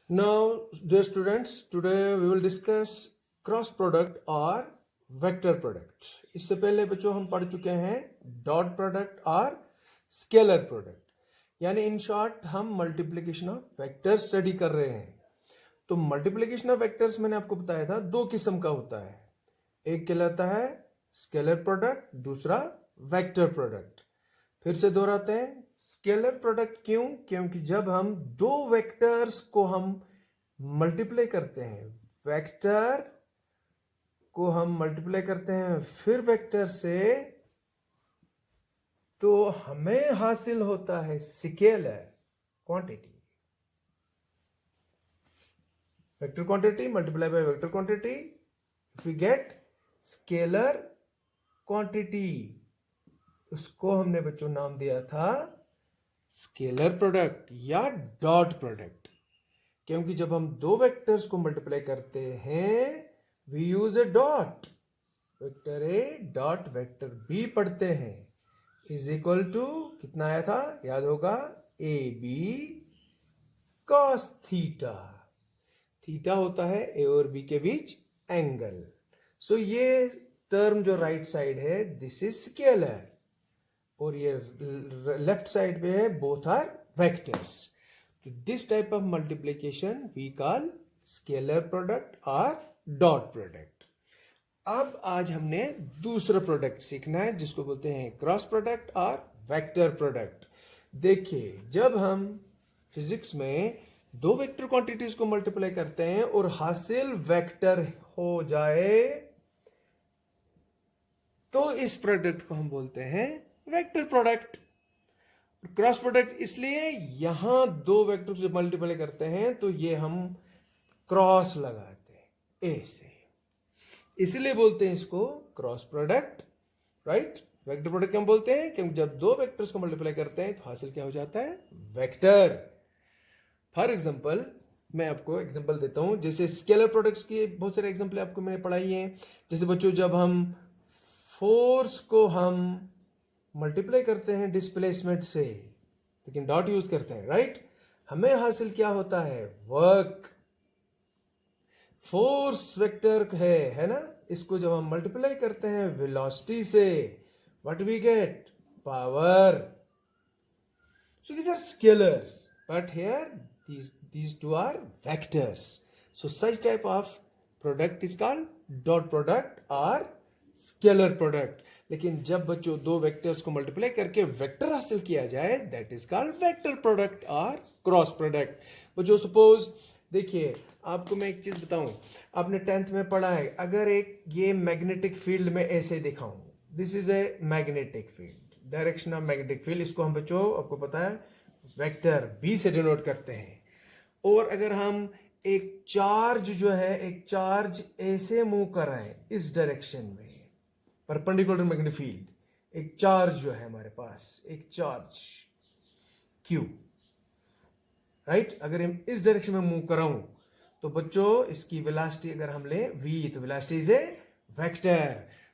Now, dear students, today we will discuss cross product और vector product. इससे पहले बच्चों हम पढ़ चुके हैं डॉट प्रोडक्ट और स्केलर प्रोडक्ट. यानी इन शॉर्ट हम मल्टीप्लिकेशन ऑफ वेक्टर स्टडी कर रहे हैं. तो मल्टीप्लिकेशन ऑफ वेक्टर्स मैंने आपको बताया था दो किस्म का होता है. एक कहलाता है स्केलर प्रोडक्ट, दूसरा वेक्टर प्रोडक्ट. फिर से दोहराते हैं, स्केलर प्रोडक्ट क्यों? क्योंकि जब हम दो वेक्टर्स को हम मल्टीप्लाई करते हैं, वेक्टर को हम मल्टीप्लाई करते हैं फिर वेक्टर से, तो हमें हासिल होता है scalar quantity. Vector quantity multiply by vector quantity, if we get scalar quantity, उसको हमने बच्चों नाम दिया था स्केलर प्रोडक्ट या डॉट प्रोडक्ट. क्योंकि जब हम दो वेक्टर्स को मल्टीप्लाई करते हैं we use a dot. Vector A dot vector B पढ़ते हैं इज इक्वल टू कितना आया था याद होगा, A B cos theta. Theta होता है ए और बी के बीच एंगल. सो ये टर्म जो राइट साइड है दिस इज स्केलर, और ये लेफ्ट साइड पे है बोथ आर वेक्टर्स. तो this type of multiplication we call scalar product और डॉट प्रोडक्ट. अब आज हमने दूसरा प्रोडक्ट सीखना है जिसको बोलते हैं क्रॉस प्रोडक्ट और वेक्टर प्रोडक्ट. देखिए, जब हम फिजिक्स में दो वेक्टर क्वांटिटीज को मल्टीप्लाई करते हैं और हासिल वेक्टर हो जाए तो इस प्रोडक्ट को हम बोलते हैं वेक्टर प्रोडक्ट. क्रॉस प्रोडक्ट इसलिए यहां दो वेक्टर से मल्टीप्लाई करते हैं तो ये हम क्रॉस लगाते हैं ए से, इसलिए बोलते हैं इसको cross product. Right, vector product क्यों बोलते हैं? क्योंकि जब दो वेक्टर्स को मल्टीप्लाई करते हैं तो हासिल क्या हो जाता है? वेक्टर. फॉर एग्जाम्पल मैं आपको एग्जाम्पल देता हूं, जैसे स्केलर प्रोडक्ट्स की बहुत सारे एग्जाम्पल आपको मैंने पढ़ाई है. जैसे बच्चों जब हम फोर्स को हम मल्टीप्लाई करते हैं डिस्प्लेसमेंट से, लेकिन डॉट यूज करते हैं, राइट, हमें हासिल क्या होता है? वर्क. फोर्स वेक्टर है ना, इसको जब हम मल्टीप्लाई करते हैं वेलोसिटी से, what we get? Power. So these are scalars, but here these two are vectors. So such type of product is called dot product or scalar product. लेकिन जब बच्चों दो वेक्टर्स को मल्टीप्लाई करके वेक्टर हासिल किया जाए that is called vector product और क्रॉस प्रोडक्ट. बच्चों सपोज देखिए, आपको मैं एक चीज बताऊं, आपने 10th में पढ़ा है, अगर एक ये मैग्नेटिक फील्ड में ऐसे दिखाऊं, this is a magnetic field, direction of magnetic field, इसको हम बच्चों आपको पता है वेक्टर बी से डिनोट करते हैं. और अगर हम एक चार्ज जो है, एक चार्ज ऐसे मूव कर रहे हैं इस डायरेक्शन में परपेंडिकुलर मैग्नेटिक फील्ड, एक चार्ज जो है हमारे पास, एक चार्ज Q, राइट, अगर हम इस डायरेक्शन में मूव कर रहा हूं तो बच्चों इसकी वेलोसिटी अगर हम ले v, तो वेलोसिटी इज ए वेक्टर.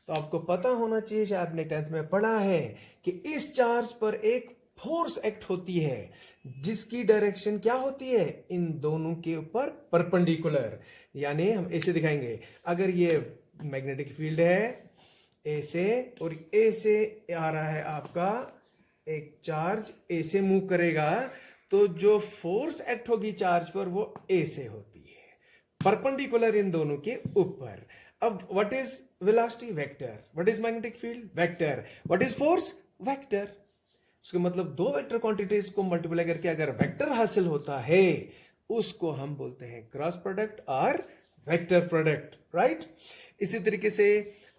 तो आपको पता होना चाहिए, शायद आपने 10th में पढ़ा है कि इस चार्ज पर एक फोर्स एक्ट होती है जिसकी डायरेक्शन क्या होती है? इन दोनों के ऊपर परपेंडिकुलर. यानी हम ऐसे दिखाएंगे, अगर ये मैग्नेटिक फील्ड है ए से और ए से आ रहा है आपका एक चार्ज, ए से मूव करेगा तो जो फोर्स एक्ट होगी चार्ज पर वो ए से होती है, परपेंडिकुलर इन दोनों के ऊपर. अब what is velocity? Vector. What is magnetic field? Vector. What is force? Vector. उसका मतलब दो वेक्टर क्वांटिटीज को मल्टीप्लाई करके अगर वेक्टर हासिल होता है उसको हम बोलते हैं क्रॉस प्रोडक्ट और वेक्टर प्रोडक्ट. राइट, इसी तरीके से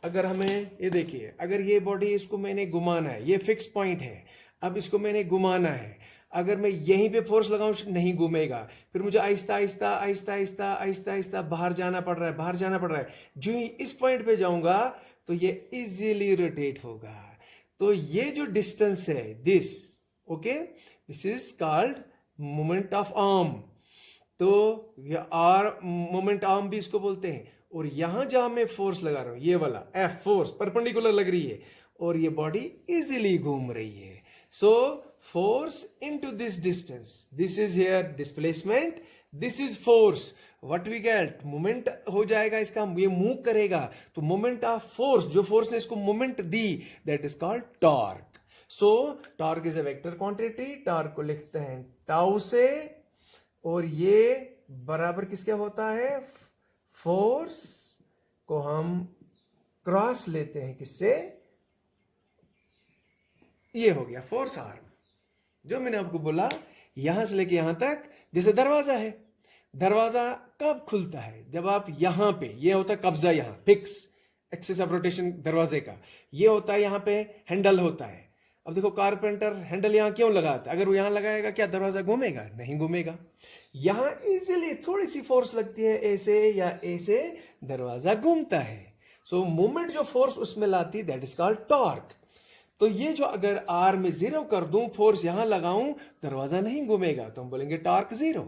अगर हमें ये देखिए, अगर ये बॉडी इसको मैंने घुमाना है, ये फिक्स पॉइंट है, अब इसको मैंने घुमाना है, अगर मैं यहीं पे फोर्स लगाऊं नहीं घूमेगा, फिर मुझे आहिस्ता आहिस्ता आहिस्ता आहिस्ता आहिस्ता आहिस्ता बाहर जाना पड़ रहा है, बाहर जाना पड़ रहा है. जो ही इस पॉइंट पे जाऊंगा तो ये इजीली रोटेट होगा. तो ये जो डिस्टेंस है this, okay, this is called moment of arm. तो ये आर मोमेंट आर्म भी इसको बोलते हैं. और यहां जहां मैं फोर्स लगा रहा हूं, ये वाला एफ फोर्स परपेंडिकुलर लग रही है और ये बॉडी इजीली घूम रही है. So force into this distance, this is here displacement, this is force, what we get, moment हो जाएगा इसका, ये मूव करेगा, तो मोमेंट ऑफ फोर्स, जो फोर्स ने इसको मोमेंट दी, that is called torque. So torque is a vector quantity. Torque को लिखते हैं टाउ से, और ये बराबर किसके होता है, फोर्स को हम क्रॉस लेते हैं किससे, ये हो गया फोर्स आर्म. जो मैंने आपको बोला यहां से लेके यहां तक, जैसे दरवाजा है, दरवाजा कब खुलता है, जब आप यहां पे, ये होता है कब्जा, यहां फिक्स एक्सिस ऑफ रोटेशन दरवाजे का, ये होता है, यहां पे हैंडल होता है. अब देखो कारपेंटर हैंडल यहां क्यों लगाता है, अगर वो यहां लगाएगा क्या दरवाजा घूमेगा, नहीं घूमेगा. यहां इजीली थोड़ी सी फोर्स लगती है, ऐसे या ऐसे दरवाजा घूमता है. सो मूवमेंट जो फोर्स उसमें लाती, दैट इज कॉल्ड टॉर्क. तो ये जो अगर आर में 0 कर दूं, फोर्स यहां लगाऊं, दरवाजा नहीं घूमेगा, तो हम बोलेंगे टॉर्क 0.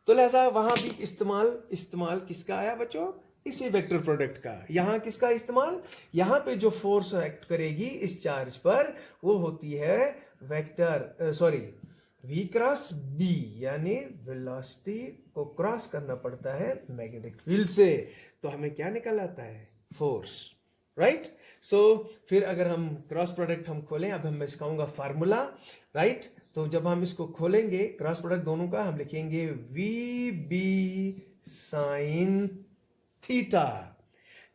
तो लिहाजा वहां भी इस्तेमाल किसका आया बच्चों, इसी वेक्टर प्रोडक्ट का. यहां किसका इस्तेमाल, यहां पे जो फोर्स एक्ट करेगी इस चार्ज पर, वो होती है वेक्टर v क्रॉस b, यानी वेलोसिटी को क्रॉस करना पड़ता है मैग्नेटिक फील्ड से. तो हमें क्या निकल आता है, फोर्स, राइट. सो फिर अगर हम क्रॉस प्रोडक्ट हम खोलें, अब हम सिखाऊंगा फार्मूला, राइट. तो जब हम इसको खोलेंगे क्रॉस प्रोडक्ट दोनों का, हम लिखेंगे वी बी साइन थीटा.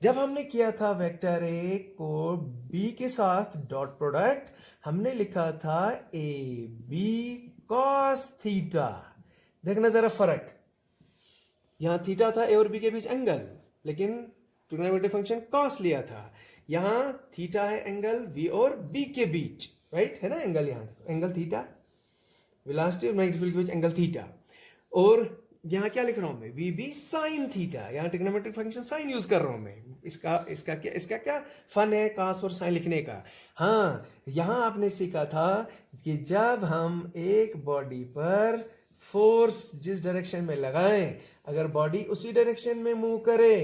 जब हमने किया था वेक्टर ए को बी के साथ डॉट प्रोडक्ट, हमने लिखा था ए बी कॉस थीटा. देखना जरा फर्क, यहां थीटा था ए और बी के बीच एंगल, लेकिन ट्रिग्नोमेट्रिक फंक्शन कॉस लिया था. यहां थीटा है एंगल वी और बी के बीच, राइट है ना एंगल, यहां एंगल थीटा, वेलोसिटी और मैग्नेटिक फील्ड के बीच एंगल थीटा. और यहां क्या लिख रहा हूं मैं, वी बी साइन थीटा. यहां ट्रिग्नोमेट्रिक फंक्शन साइन यूज कर रहा हूं मैं. इसका क्या फन है कॉस और साइन लिखने का. हाँ, यहां आपने सीखा था कि जब हम एक बॉडी पर फोर्स जिस डायरेक्शन में लगाएं, अगर बॉडी उसी डायरेक्शन में मूव करे,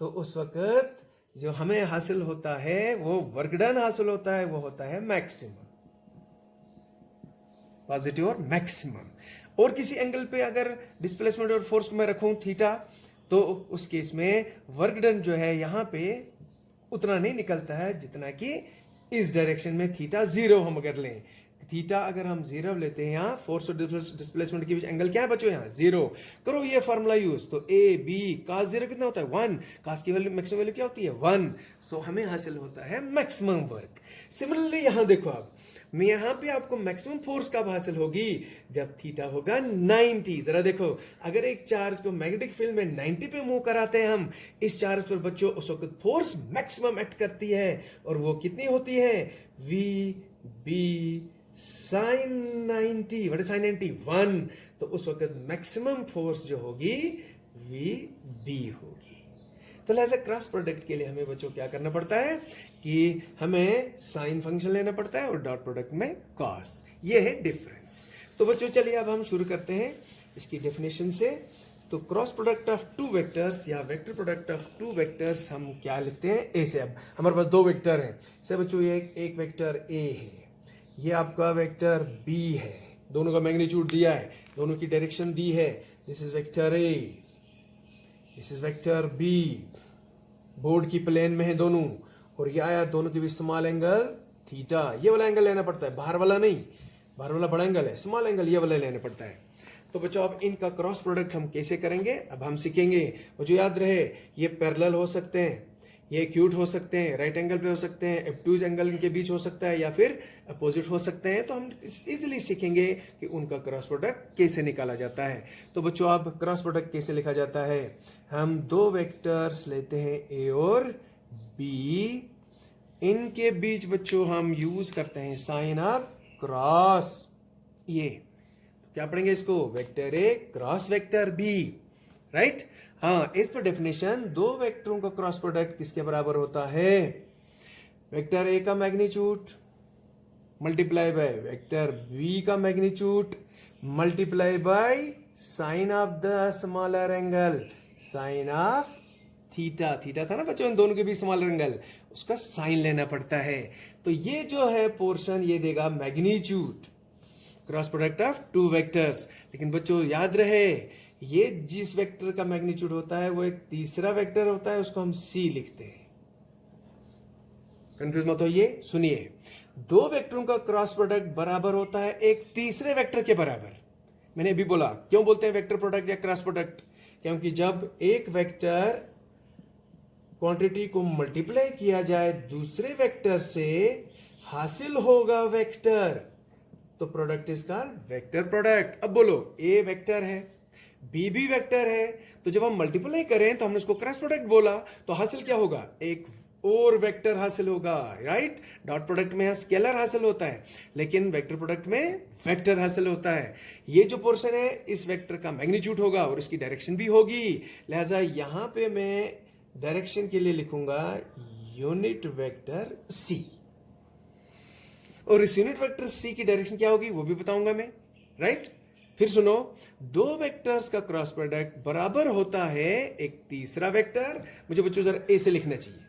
तो उस वक्त जो हमें हासिल होता है, वो वर्क डन हासिल होता है, वो होता है मैक्सिमम, पॉजिटिव और मैक्सिमम. और किसी एंगल पे अगर डिस्प्लेसमेंट और फोर्स को मैं रखूं थीटा, तो उस केस में वर्क डन जो है यहां पे उतना नहीं निकलता है जितना कि इस डायरेक्शन में थीटा 0 हम अगर लें. थीटा अगर हम 0 लेते हैं, यहां फोर्स और डिस्प्लेसमेंट के बीच एंगल क्या है बच्चों, यहां 0. करो ये फॉर्मूला यूज, तो ए बी cos 0 कितना होता है 1, cos की वैल्यू मैक्सिमम वैल्यू क्या होती है 1. सो हमें हासिल होता है मैक्सिमम वर्क. सिमिलरली यहां देखो, अब मैं यहां पे आपको मैक्सिमम फोर्स कब हासिल होगी, जब थीटा होगा 90. जरा देखो, अगर एक चार्ज को मैग्नेटिक फील्ड में 90 पे मूव कराते हैं हम, इस चार्ज पर बच्चों उस वक्त फोर्स मैक्सिमम एक्ट करती है, और वो कितनी होती है, V B sine 90. What is sine 90, 1. तो उस वक्त मैक्सिमम फोर्स जो होगी वी बी होगी. तो लिहाजा क्रॉस प्रोडक्ट के लिए हमें बच्चों क्या करना पड़ता है कि हमें साइन फंक्शन लेना पड़ता है और डॉट प्रोडक्ट में कॉस. ये है डिफरेंस. तो बच्चों चलिए अब हम शुरू करते हैं इसकी डेफिनेशन से. तो cross product of two vectors या vector product of two vectors हम क्या लिखते हैं, ए से. अब हमारे पास दो वेक्टर हैं. से बच्चों ये एक वेक्टर ए है, ये आपका वेक्टर बी है. दोनों का मैग्नीट्यूड दिया है, दोनों की डायरेक्शन दी है. This is vector A, this is vector B. Board की प्लेन में है दोनों, और ये आया दोनों के बीच स्मॉल एंगल थीटा. ये वाला एंगल लेना पड़ता है, बाहर वाला नहीं. बाहर वाला बड़ा एंगल है, स्मॉल एंगल ये वाला लेना पड़ता है. तो बच्चों अब इनका क्रॉस प्रोडक्ट हम कैसे करेंगे, अब हम सीखेंगे. बच्चों याद रहे, ये पैरेलल हो सकते हैं, ये एक्यूट हो सकते हैं, राइट एंगल पे हो सकते हैं, एब्ट्यूज एंगल इनके बीच हो सकता है, या फिर अपोजिट हो सकते हैं. तो हम इजीली सीखेंगे कि उनका क्रॉस प्रोडक्ट कैसे निकाला जाता है. तो बच्चों अब क्रॉस प्रोडक्ट कैसे लिखा जाता है, हम दो वेक्टर्स लेते हैं ए और बी. इनके बीच बच्चों हम यूज करते हैं साइन ऑफ क्रॉस. ये तो क्या पढ़ेंगे इसको, vector A cross vector B, right. हाँ, इस पर डेफिनेशन, दो वेक्टरों का क्रॉस प्रोडक्ट किसके बराबर होता है, वेक्टर ए का magnitude multiply by vector B का magnitude multiply by sine of the smaller angle, sine of theta. Theta था ना बच्चों इन दोनों के बीच स्मॉलर एंगल, उसका साइन लेना पड़ता है. तो ये जो है पोर्शन ये देगा magnitude, cross product of two vectors. लेकिन बच्चों याद रहे, ये जिस वेक्टर का मैग्नीट्यूड होता है वो एक तीसरा वेक्टर होता है, उसको हम सी लिखते हैं। कंफ्यूज मत होइए, सुनिए। दो वेक्टरों का क्रॉस प्रोडक्ट बराबर होता है एक तीसरे वेक्टर के बराबर। मैंने अभी बोला क्यों बोलते हैं वेक्टर प्रोडक्ट या क्रॉस प्रोडक्ट, क्योंकि जब एक वेक्टर क्वांटिटी को मल्टीप्लाई किया जाए दूसरे वेक्टर से हासिल होगा वेक्टर, तो product is called vector product. अब बोलो ए वेक्टर है, बी भी वेक्टर है, तो जब हम मल्टीप्लाई करें तो हमने उसको क्रॉस प्रोडक्ट बोला, तो हासिल क्या होगा, एक और वेक्टर हासिल होगा, राइट। डॉट प्रोडक्ट में स्केलर हासिल होता है, लेकिन वेक्टर प्रोडक्ट में वेक्टर हासिल होता है। ये जो पोर्शन है इस वेक्टर का मैग्नीट्यूड होगा और इसकी डायरेक्शन भी होगी, लिहाजा यहां पे मैं डायरेक्शन के लिए लिखूंगा यूनिट वेक्टर सी, और इस यूनिट वेक्टर सी की डायरेक्शन क्या होगी वो भी बताऊंगा मैं, राइट। फिर सुनो, दो वेक्टर्स का क्रॉस प्रोडक्ट बराबर होता है एक तीसरा वेक्टर। मुझे बच्चों जरा ए से लिखना चाहिए,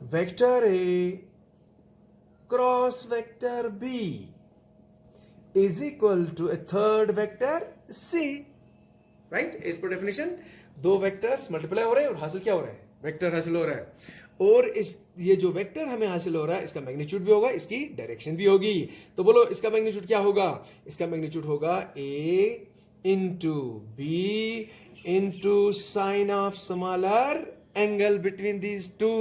vector A cross vector B is equal to a third vector C, right. इस पर डेफिनेशन, दो वेक्टर्स मल्टीप्लाई हो रहे हैं और हासिल क्या हो रहा है, वेक्टर हासिल हो रहा है, और इस ये जो वेक्टर हमें हासिल हो रहा है इसका मैग्नीट्यूड भी होगा, इसकी डायरेक्शन भी होगी। तो बोलो इसका मैग्नीट्यूड क्या होगा, इसका मैग्नीट्यूड होगा A into B into sine of smaller angle between these two.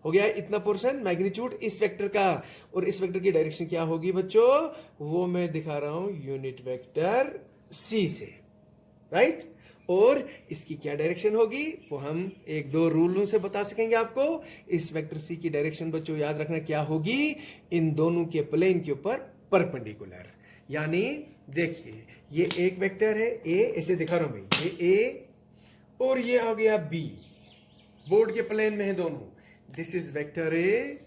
हो गया इतना पोर्शन मैग्नीट्यूड इस वेक्टर का, और इस वेक्टर की डायरेक्शन क्या होगी बच्चों, वो मैं दिखा रहा हूं यूनिट वेक्टर सी से, राइट। और इसकी क्या डायरेक्शन होगी वो हम एक दो रूलों से बता सकेंगे आपको। इस वेक्टर सी की डायरेक्शन बच्चों याद रखना क्या होगी, इन दोनों के प्लेन के ऊपर परपेंडिकुलर। यानी देखिए ये एक वेक्टर है ए, ऐसे दिखा रहा हूं मैं, ये ए और ये आ गया बी, बोर्ड के प्लेन में है दोनों। This is vector A,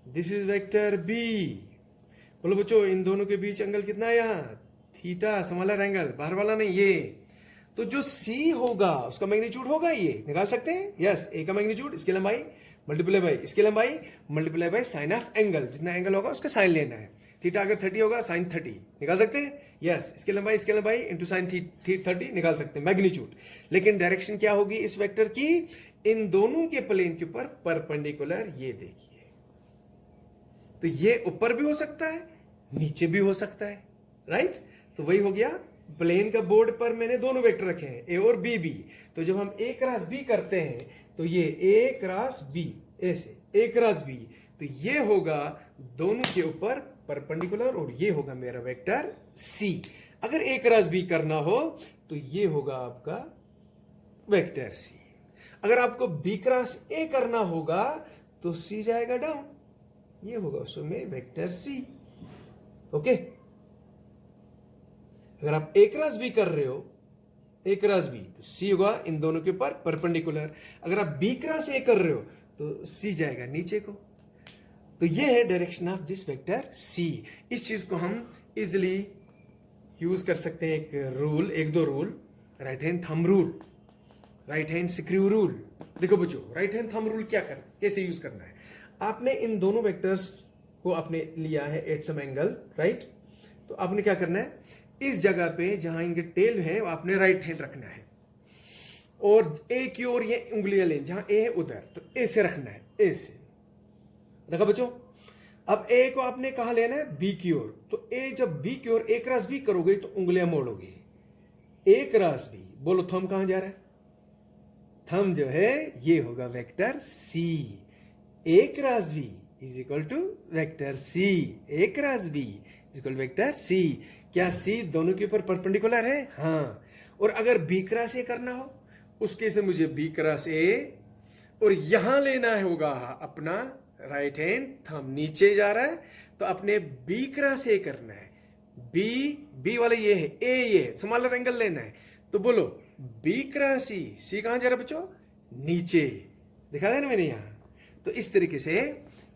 this is vector B. बोलो बच्चों इन दोनों के बीच एंगल कितना है यहां, थीटा, स्मॉलर एंगल, बाहर वाला नहीं ये। तो जो सी होगा उसका मैग्नीट्यूड होगा, ये निकाल सकते हैं, यस। ए का मैग्नीट्यूड इसकी लंबाई मल्टीप्लाई बाई इसकी लंबाई multiply by sine of angle, जितना एंगल होगा उसका साइन लेना है। थीटा अगर 30 होगा साइन 30 निकाल सकते हैं, यस। इसकी लंबाई इंटू साइन 30 निकाल सकते हैं मैग्नीट्यूड। लेकिन डायरेक्शन क्या होगी इस वेक्टर की, इन दोनों के प्लेन के ऊपर परपेंडिकुलर। ये देखिए, तो ये ऊपर भी हो सकता है नीचे भी हो सकता है, राइट। तो वही हो गया, प्लेन का बोर्ड पर मैंने दोनों वेक्टर रखे हैं ए और बी भी। तो जब हम ए क्रॉस बी करते हैं तो ये ए क्रॉस बी, ऐसे ए क्रॉस बी, तो ये होगा दोनों के ऊपर परपेंडिकुलर, और ये होगा मेरा वेक्टर सी। अगर ए क्रॉस बी करना हो तो ये होगा आपका वेक्टर सी। अगर आपको बी क्रॉस ए करना होगा तो सी जाएगा डाउन, ये होगा उसमें वेक्टर सी, ओके। अगर आप ए क्रॉस बी कर रहे हो, ए क्रॉस बी, तो सी होगा इन दोनों के ऊपर परपेंडिकुलर। अगर आप बी क्रॉस ए कर रहे हो तो सी जाएगा नीचे को। तो ये है direction of this vector C. इस चीज को हम इजिली यूज कर सकते हैं, एक रूल, एक दो rule, right hand thumb rule, right hand screw rule. देखो बच्चों राइट हैंड थंब रूल क्या कैसे यूज करना है, आपने इन दोनों वेक्टर्स को आपने लिया है एट सम एंगल, राइट। तो आपने क्या करना है, इस जगह पे जहां इनके टेल है आपने राइट हैंड रखना है, और ए की ओर ये उंगलियां लें, जहां ए है उधर, तो ए से रखना है, ए से रखा बच्चों। अब ए को आपने कहां लेना है, बी की ओर। तो ए जब बी की ओर ए क्रॉस बी करोगे तो उंगलियां मोड़ोगे, ए क्रॉस बी। बोलो थंब कहां जा रहा है, थंब जो है ये होगा vector C. A cross B is equal to vector C, A cross B is equal vector C. क्या सी दोनों के ऊपर परपेंडिकुलर है, हाँ। और अगर बी क्रॉस ए करना हो उसके से मुझे बी क्रॉस ए, और यहां लेना होगा अपना राइट हैंड थंब, नीचे जा रहा है तो अपने बी क्रॉस ए करना है। बी वाला ये है, ए ये स्मॉलर एंगल लेना है। तो बोलो बी क्रॉस सी कहां जा रहा है बच्चों, नीचे, दिखा है ना मैंने यहां। तो इस तरीके से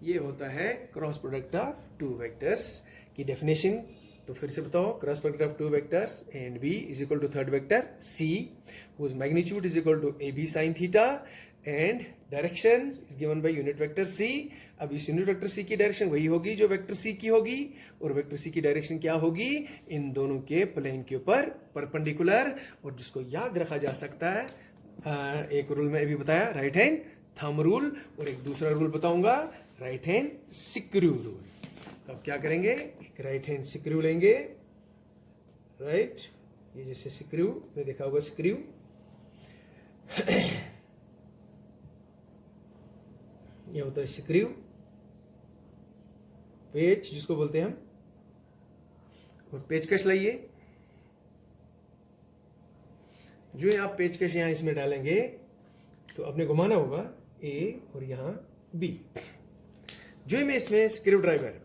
ये होता है cross product of two vectors की डेफिनेशन तो फिर से बताओ, cross product of two vectors A and B is equal to third vector C whose magnitude is equal to A B sine theta and direction is given by unit vector C. अब इस unit vector सी की direction वही होगी जो vector C की होगी, और vector C की डायरेक्शन क्या होगी, इन दोनों के प्लेन के ऊपर परपेंडिकुलर, और जिसको याद रखा जा सकता है, एक रूल में भी बताया, राइट हैंड थंब रूल, और एक दूसरा रूल बताऊंगा, राइट हैंड स्क्रू रूल। तो अब क्या करेंगे, एक राइट हैंड स्क्रू लेंगे, राइट, ये जैसे स्क्रू में देखा होगा स्क्रू, ये होता है स्क्रू, पेच जिसको बोलते हैं हम, और पेचकश लाइए। जो आप पेचकश यहां इसमें डालेंगे तो आपने घुमाना होगा ए और यहां बी। जो मैं इसमें स्क्रू ड्राइवर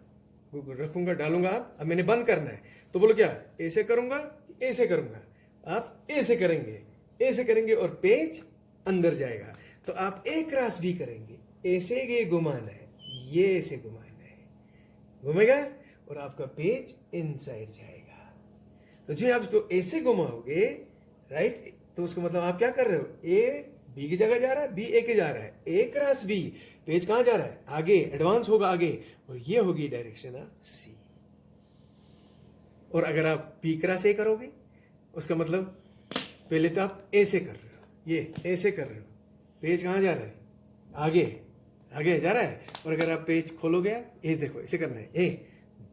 रखूंगा, डालूंगा, अब मैंने बंद करना है, तो बोलो क्या, ए से करूंगा, ए से करूंगा, आप ए से करेंगे, ए से करेंगे और पेच अंदर जाएगा, तो आप ए क्रॉस बी करेंगे, ए से ये घुमाना है, ये से घुमाना है, घूमेगा और आपका पेज इनसाइड जाएगा। तो जो आप इसको ए से घुमाओगे, राइट, तो उसका मतलब आप क्या कर रहे हो, ए बी की जगह जा रहा है, बी ए के जा रहा है, ए क्रॉस बी, पेज कहां जा रहा है, आगे, एडवांस होगा आगे, और ये होगी डायरेक्शन ऑफ सी। और अगर आप बी क्रॉस ए करोगे, उसका मतलब पहले तो आप ए से कर रहे हो, ये ए से कर रहे हो, पेज कहां जा रहा है, आगे, आगे जा रहा है, और अगर आप पेज खोलोगे, ये देखो ऐसे करना है, A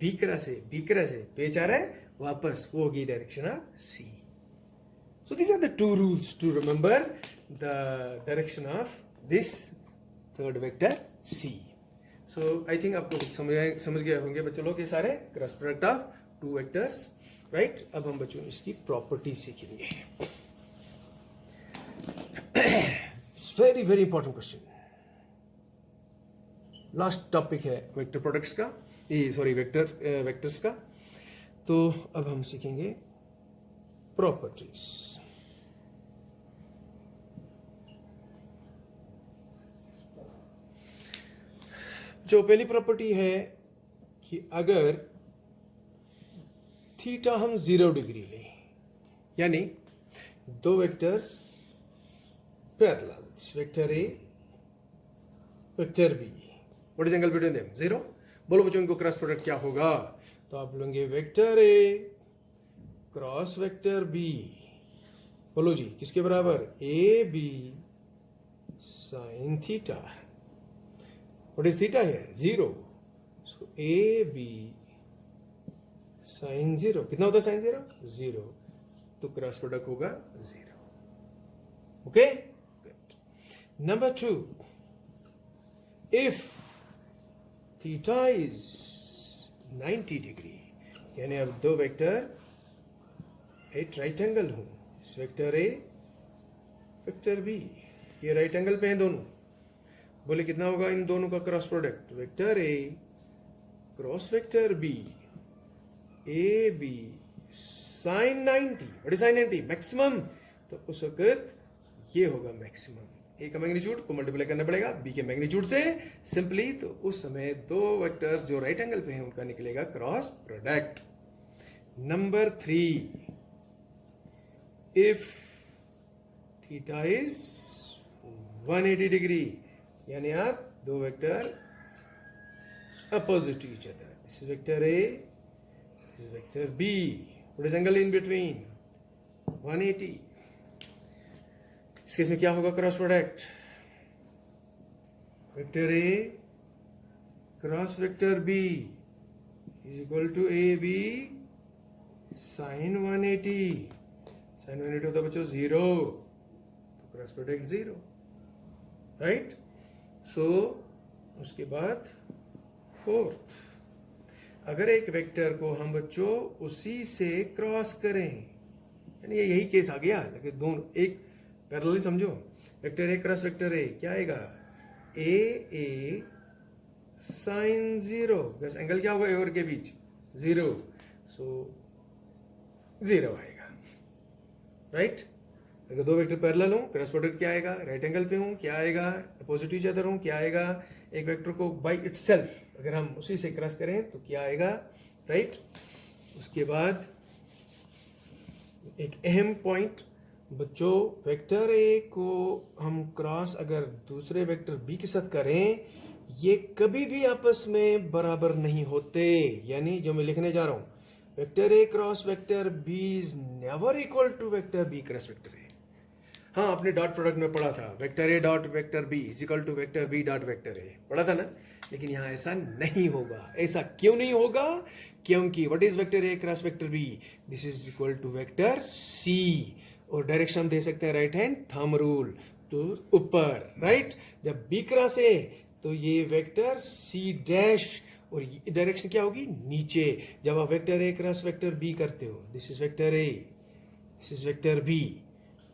B cross A, B cross A, page आ रहा है वापस, वो होगी direction of C. So these are the two rules to remember the direction of this third vector C. So I think आपको समझ गए होंगे बच्चों लोग ये सारे cross product of two vectors, right. अब हम बच्चों इसकी प्रॉपर्टी सीखेंगे। Very very important question, last topic है वेक्टर प्रोडक्ट्स का, सॉरी वेक्टर्स का। तो अब हम सीखेंगे प्रॉपर्टीज। जो पहली प्रॉपर्टी है कि अगर थीटा हम 0 डिग्री लें, यानी दो vectors parallel, vector A, vector B, what is angle between them, 0। बोलो बच्चों इनको क्रॉस प्रोडक्ट क्या होगा, तो आप लेंगे vector A cross vector B, बोलो जी किसके बराबर, A B sine theta. What is theta here, 0, so A B sine 0, कितना होता है साइन 0, 0, तो क्रॉस प्रोडक्ट होगा 0। Okay, good. Number 2, if theta is 90 degree, यानी अब दो वेक्टर एक राइट एंगल हूं, वेक्टर ए वेक्टर बी, ये राइट एंगल पे हैं दोनों, बोले कितना होगा इन दोनों का cross product, vector A cross vector B, A B sine 90, what is sine 90, maximum, तो उस वक्त ये होगा मैक्सिमम। ए का मैग्नीट्यूड को मल्टीप्लाई करना पड़ेगा बी के मैग्नीट्यूड से सिंपली, तो उस समय दो वेक्टर्स जो राइट एंगल पे हैं उनका निकलेगा cross product. Number 3, if theta is 180 degree, यानी आप दो vector opposite to each other, this is vector A, this is vector B, what is angle in between, 180। इस केस में क्या होगा cross product, vector A cross vector B is equal to A B sine 180, sine 180 होता है बच्चों 0, तो cross product 0, right. सो उसके बाद 4th, अगर एक वेक्टर को हम बच्चों उसी से क्रॉस करें, यानी यही केस आ गया, लेकिन दोनों एक पैरेलल समझो, वेक्टर ए क्रॉस वेक्टर ए क्या आएगा, ए साइन 0, बस एंगल क्या होगा ए और के बीच 0, सो 0 आएगा, राइट। अगर दो वेक्टर पैरेलल हो, क्रॉस प्रोडक्ट क्या आएगा, राइट एंगल पे हूं क्या आएगा, अपोजिट ईच अदर हूं क्या आएगा, एक वेक्टर को बाय इटसेल्फ अगर हम उसी से क्रॉस करें तो क्या आएगा, राइट। उसके बाद एक अहम पॉइंट बच्चों, वेक्टर ए को हम क्रॉस अगर दूसरे वेक्टर बी के साथ करें, ये कभी भी आपस में बराबर नहीं होते। यानी जो मैं लिखने जा रहा हूं, vector A cross vector B is never equal to vector B cross vector A. हाँ, आपने डॉट प्रोडक्ट में पढ़ा था, vector A dot vector B is equal to vector B dot vector A, पढ़ा था ना। लेकिन यहाँ ऐसा नहीं होगा। ऐसा क्यों नहीं होगा? क्योंकि what is vector A cross vector B? This is equal to vector C. और डायरेक्शन दे सकते हैं राइट हैंड थंब रूल, तो ऊपर, राइट। जब बी क्रॉस ए तो ये वेक्टर सी डैश, और डायरेक्शन क्या होगी? नीचे। जब आप vector A cross vector B करते हो, this is vector A, this is vector B,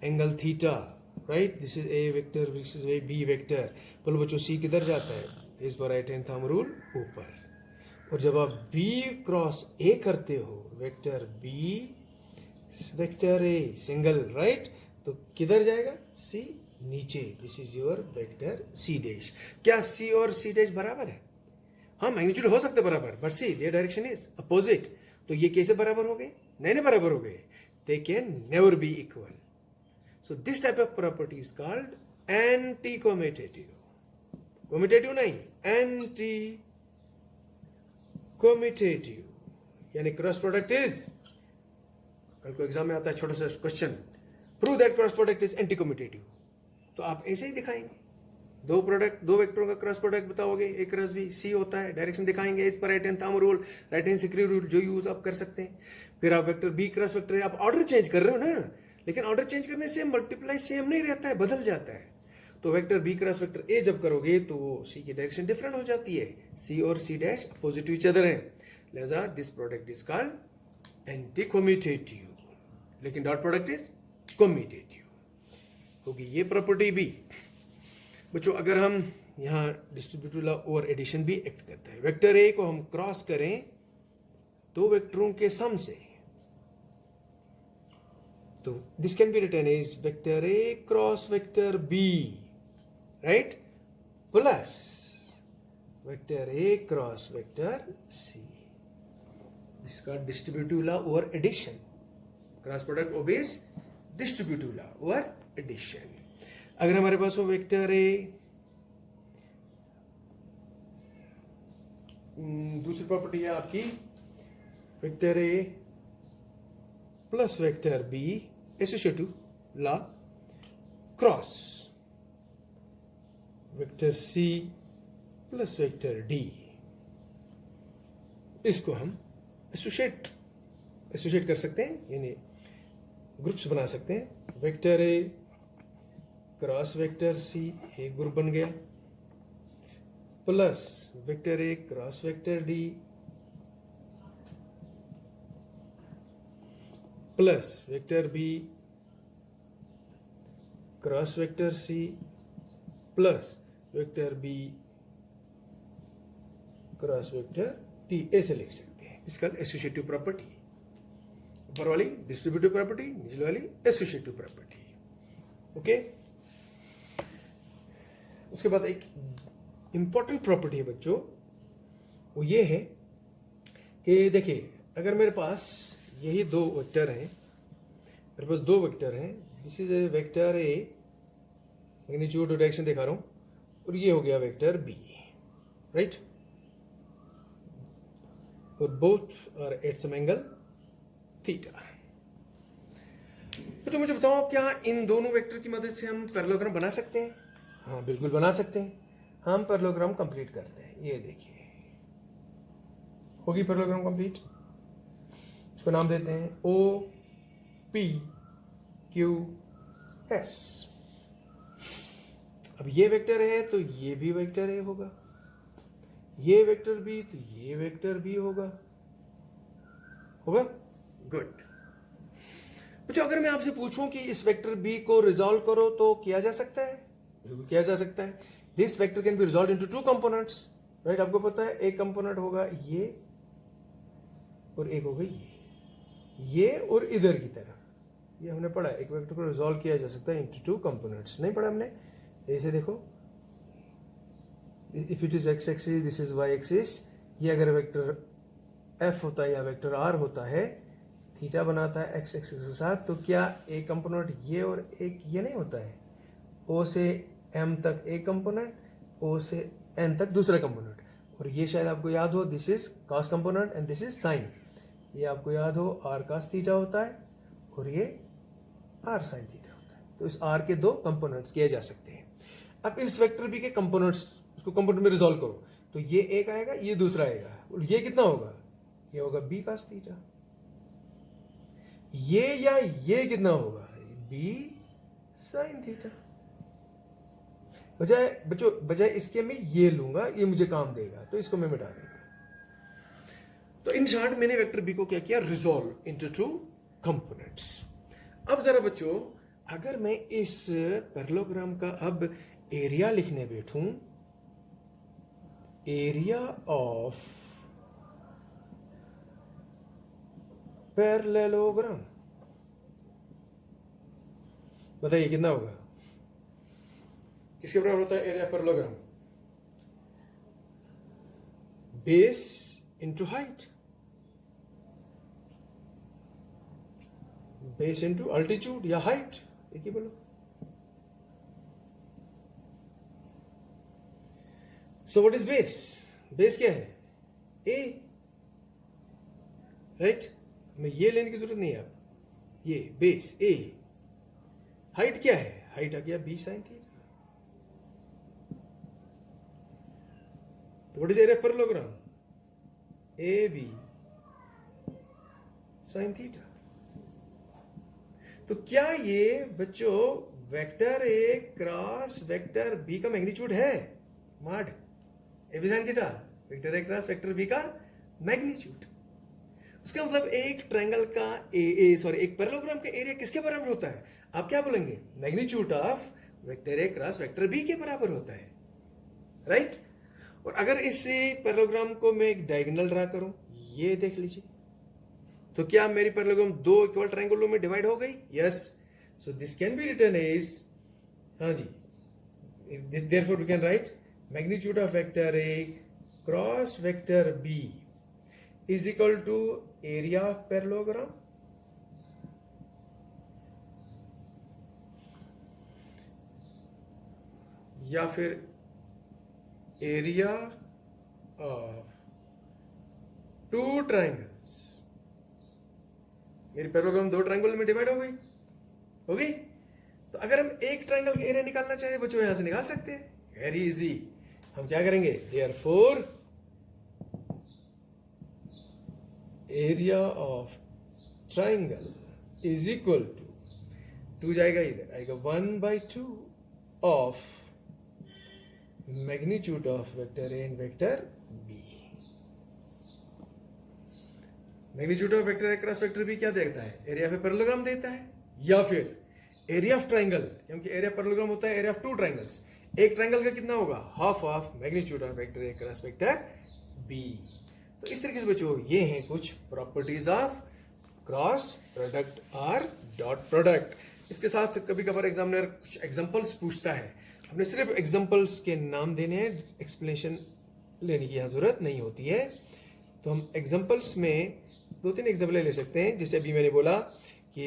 angle theta, right. This is A vector, this is B बी वेक्टर। बोलो बच्चों, सी किधर जाता है? इस पर राइट हैंड थंब रूल ऊपर। और जब आप बी क्रॉस ए करते हो, vector B vector A single, right, तो किधर जाएगा? सी नीचे। This is your vector C dash. क्या सी और सी डैश बराबर है? हाँ, मैग्नीट्यूड हो सकते बराबर, but C their direction is opposite. तो ये कैसे बराबर हो गए? नहीं बराबर हो गए। They can never be equal. So this type of property is called anti-commutative. Commutative नहीं, anti-commutative. यानी क्रॉस प्रोडक्ट इज, कल को एग्जाम में आता है छोटा सा question, prove that cross product is anti commutative. तो आप ऐसे ही दिखाएंगे, दो वेक्टरों का क्रॉस प्रोडक्ट बताओगे, ए क्रॉस बी सी होता है, डायरेक्शन दिखाएंगे, इस पर right hand thumb rule, right hand secrete rule जो यूज आप कर सकते हैं। फिर आप वेक्टर बी क्रॉस वेक्टर, आप ऑर्डर चेंज कर रहे हो ना, लेकिन ऑर्डर चेंज करने से मल्टीप्लाई सेम नहीं रहता है, बदल जाता है। तो vector B cross vector A जब करोगे तो सी की डायरेक्शन डिफरेंट हो जाती है। सी और C dash opposite to each other है, लिहाजा this product is called anti commutative. लेकिन डॉट प्रोडक्ट इज कम्यूटेटिव, होगी ये प्रॉपर्टी भी। बच्चों, अगर हम यहाँ डिस्ट्रीब्यूटिव लॉ ओवर एडिशन भी एक्ट करता है। वेक्टर ए को हम क्रॉस करें दो वेक्टरों के सम से, तो this can be written as vector A cross vector B, right, plus vector A cross vector C. This का distributive law over addition. Cross product obeys distributive law over addition. अगर हमारे पास हो vector A, दूसरी property है आपकी vector A plus vector B associative law cross vector C plus vector D. इसको हम associate कर सकते हैं, यानी ग्रुप्स बना सकते हैं। Vector A cross vector C एक ग्रुप बन गया, plus vector A cross vector D plus vector B cross vector C plus vector B cross vector D. ऐसे लिख सकते हैं। इसका एसोसिएटिव प्रॉपर्टी, ऊपर वाली डिस्ट्रीब्यूटिव प्रॉपर्टी, निचले वाली एसोसिएटिव प्रॉपर्टी। ओके। उसके बाद एक इंपॉर्टेंट प्रॉपर्टी है बच्चों, वो ये है कि देखिए, अगर मेरे पास यही दो वेक्टर हैं, मेरे पास दो वेक्टर हैं, this is A vector A, magnitude direction दिखा रहा हूं, और ये हो गया वेक्टर बी, राइट, और both are at some angle theta. तो मुझे बताओ, क्या इन दोनों वेक्टर की मदद से हम पैरेललोग्राम बना सकते हैं? हाँ, बिल्कुल बना सकते हैं। हम पैरेललोग्राम कंप्लीट करते हैं। ये देखिए, होगी पैरेललोग्राम कंप्लीट। इसको नाम देते हैं ओ पी क्यू एस। अब ये वेक्टर है तो ये भी वेक्टर ए होगा, ये वेक्टर बी तो ये वेक्टर बी होगा। गुड। तो अगर मैं आपसे पूछूं कि इस वेक्टर बी को रिजॉल्व करो तो किया जा सकता है? बिल्कुल किया जा सकता है। This vector can be resolve into two components, right. आपको पता है एक कंपोनेंट होगा ये और एक होगा ये और इधर की तरफ। ये हमने पढ़ा, एक वेक्टर को रिजॉल्व किया जा सकता है इनटू टू कंपोनेंट्स। नहीं पढ़ा हमने? ऐसे देखो, if it is X axis, this is Y axis. ये अगर वेक्टर एफ होता है या वेक्टर आर होता है, थीटा बनाता है एक्स एक्सिस के साथ, तो क्या एक कंपोनेंट ये और एक ये नहीं होता है? ओ से एम तक एक कंपोनेंट, ओ से एन तक दूसरा कंपोनेंट, और ये शायद आपको याद हो, this is cos component and this is sine. ये आपको याद हो आर कॉस थीटा होता है और ये आर साइन थीटा होता है। तो इस आर के दो कंपोनेंट्स किए जा सकते हैं। अब इस वेक्टर बी के कंपोनेंट्स, उसको कंपोनेंट में रिजॉल्व करो, तो ये एक आएगा, ये दूसरा आएगा, और ये कितना होगा? ये होगा बी कॉस थीटा। ये कितना होगा? B sine theta. बजाय इसके मैं ये लूंगा, ये मुझे काम देगा, तो इसको मैं मिटा देता हूं। तो इन शॉर्ट मैंने वेक्टर बी को क्या किया? Resolve into two components. अब जरा बच्चों, अगर मैं इस पैरेललोग्राम का अब एरिया लिखने बैठूं, एरिया ऑफ पैरेललोग्राम, बताइए कितना होगा? किसके बराबर होता है area parallelogram? Base into height, base into altitude या हाइट, एक ही बोलो। So what is base? Base क्या है? ए, राइट? हमें ये लेने की जरूरत नहीं है। अब ये बेस ए। हाइट क्या है? हाइट आ गया बी साइन थीटा। तो what is area parallelogram? A B sine theta. तो क्या ये बच्चों vector A cross vector B का मैग्नीट्यूड है? Mod A B sine theta, vector A cross vector B का मैग्नीट्यूड। उसका मतलब एक ट्रायंगल का एक पैरेललोग्राम का एरिया किसके बराबर होता है? आप क्या बोलेंगे? Magnitude of vector A cross vector B के बराबर होता है, राइट? और अगर इस पैरेललोग्राम को मैं एक डायगोनल ड्रा करूं, ये देख लीजिए, तो क्या मेरी पैरेललोग्राम दो इक्वल ट्रायंगलों में डिवाइड हो गई? Yes. So this can be written as, हाँ जी, therefore we can write magnitude of vector A cross vector B is equal to area of parallelogram या फिर एरिया ऑफ टू ट्रायंगल्स। मेरी parallelogram दो triangle में divide हो गई। तो अगर हम एक ट्रायंगल का एरिया निकालना चाहें बच्चों, यहां से निकाल सकते हैं, वेरी इजी। हम क्या करेंगे? Therefore area of triangle is equal to जाएगा इधर, आएगा 1/2 of magnitude of vector A and vector B. Magnitude of vector A cross vector B क्या देता है? एरिया ऑफ पैरेललोग्राम देता है, या फिर एरिया ऑफ ट्रायंगल, क्योंकि एरिया पैरेललोग्राम होता है एरिया ऑफ टू ट्रायंगल्स। एक ट्रायंगल का कितना होगा? Half of magnitude of vector A cross vector B. तो इस तरीके से बच्चों ये हैं कुछ प्रॉपर्टीज ऑफ क्रॉस प्रोडक्ट और डॉट प्रोडक्ट। इसके साथ कभी कभार एग्जामिनर कुछ एग्जांपल्स पूछता है, अपने सिर्फ एग्जांपल्स के नाम देने हैं, एक्सप्लेनेशन लेने की यहाँ जरूरत नहीं होती है। तो हम एग्जांपल्स में दो तीन एग्जांपल ले सकते हैं। जैसे अभी मैंने बोला कि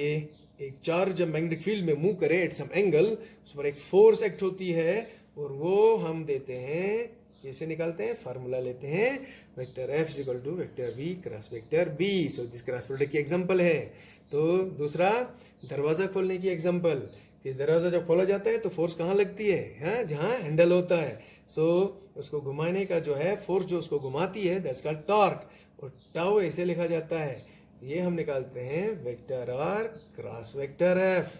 एक चार्ज जब मैग्नेटिक फील्ड में मूव करे एट सम एंगल, उस पर एक फोर्स एक्ट होती है, और वो हम देते हैं, कैसे निकालते हैं? फार्मूला लेते हैं, vector F is equal to vector V cross vector B. So this cross product की एग्जांपल है। तो दूसरा, दरवाजा खोलने की एग्जांपल, कि दरवाजा जब खोला जाता है तो फोर्स कहाँ लगती है? हाँ, जहाँ हैंडल होता है। सो उसको घुमाने का जो है फोर्स, जो उसको घुमाती है, दैट्स कॉल्ड टॉर्क, और टाउ ऐसे लिखा जाता है। ये हम निकालते हैं vector R cross vector F.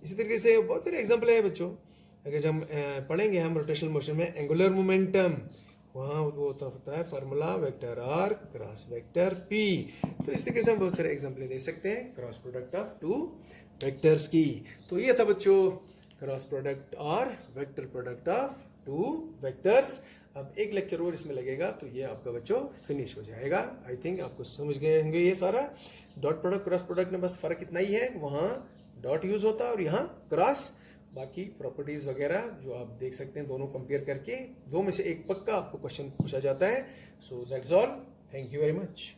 इसी तरीके से बहुत सारे एग्जांपल हैं बच्चों। अगर जब हम पढ़ेंगे हम रोटेशनल मोशन में एंगुलर मोमेंटम, वहाँ वो होता है formula vector R cross vector P. तो इस तरीके से हम बहुत सारे एग्जांपल दे सकते हैं cross product of two vectors की। तो ये था बच्चों क्रॉस प्रोडक्ट और vector product of two vectors. अब एक लेक्चर और इसमें लगेगा तो ये आपका बच्चों फिनिश हो जाएगा। आई थिंक आपको समझ गए होंगे ये सारा। डॉट प्रोडक्ट क्रॉस प्रोडक्ट में बस फर्क इतना ही है, वहाँ डॉट यूज होता है और यहाँ क्रॉस। बाकी प्रॉपर्टीज वगैरह जो आप देख सकते हैं दोनों कंपेयर करके, दो में से एक पक्का आपको क्वेश्चन पूछा जाता है। So that's all. Thank you very much.